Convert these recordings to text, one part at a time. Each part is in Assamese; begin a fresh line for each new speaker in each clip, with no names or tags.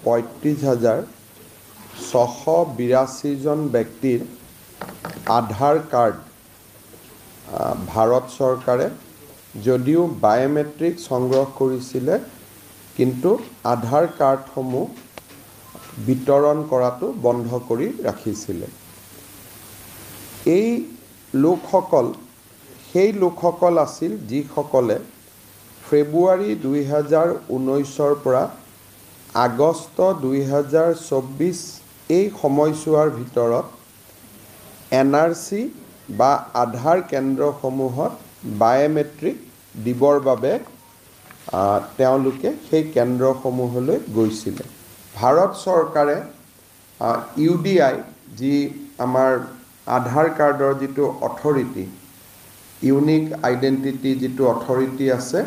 35,682 জন ব্যক্তিৰ আধাৰ কাৰ্ড ভাৰত চৰকাৰে যদিও বায়োমেট্ৰিক সংগ্ৰহ কৰিছিলে কিন্তু আধাৰ কাৰ্ডসমূহ বিতৰণ কৰাটো বন্ধ কৰি ৰাখিছিলে। এই লোকসকল সেই লোকসকল আছিল যিসকলে ফেব্ৰুৱাৰী 2019 পৰা আগষ্ট 2024 এই সময়ছোৱাৰ ভিতৰত NRC বা আধাৰ কেন্দ্ৰসমূহত বায়োমেট্ৰিক দিবৰ বাবে তেওঁলোকে সেই কেন্দ্ৰসমূহলৈ গৈছিলে। ভাৰত চৰকাৰে UDI যি আমাৰ আধাৰ কাৰ্ডৰ যিটো অথৰিটি ইউনিক আইডেণ্টিটি যিটো অথৰিটি আছে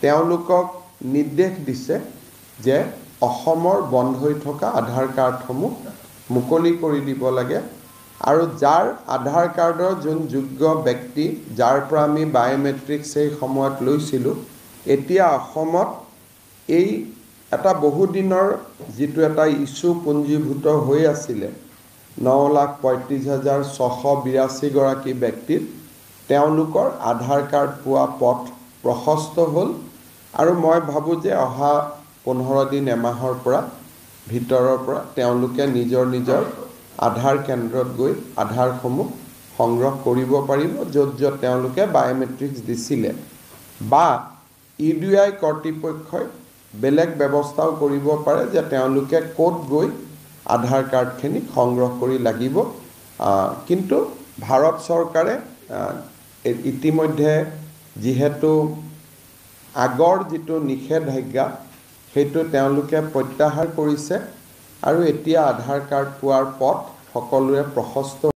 তেওঁলোকক নিৰ্দেশ দিছে যে অসমৰ বন্ধ হৈ থকা আধাৰ কাৰ্ডসমূহ মুকলি কৰি দিব লাগে আৰু যাৰ আধাৰ কাৰ্ডৰ যোন যোগ্য ব্যক্তি যাৰ পৰা আমি বায়োমেট্ৰিক সেই সময়ত লৈছিলোঁ এতিয়া অসমত এই এটা বহুদিনৰ যিটো এটা ইস্যু পুঞ্জীভূত হৈ আছিলে 9,35,682 গৰাকী ব্যক্তিৰ তেওঁলোকৰ আধাৰ কাৰ্ড পোৱা পথ প্ৰশস্ত হ'ল আৰু মই ভাবোঁ যে অহা 15 দিন এমাহৰ পৰা ভিতৰৰ পৰা তেওঁলোকে নিজৰ আধাৰ কেন্দ্ৰত গৈ আধাৰসমূহ সংগ্ৰহ কৰিব পাৰিব য'ত য'ত তেওঁলোকে বায়োমেট্ৰিক্স দিছিলে বা UDI কৰ্তৃপক্ষই বেলেগ ব্যৱস্থাও কৰিব পাৰে যে তেওঁলোকে ক'ত গৈ আধাৰ কাৰ্ডখিনি সংগ্ৰহ কৰি লাগিব কিন্তু ভাৰত চৰকাৰে ইতিমধ্যে যিহেতু আগৰ যিটো নিষেধাজ্ঞা সেইটো তেওঁলোকে প্ৰত্যাহাৰ কৰিছে আৰু এতিয়া আধাৰ কাৰ্ড পোৱাৰ পথ সকলোৰে প্ৰশস্ত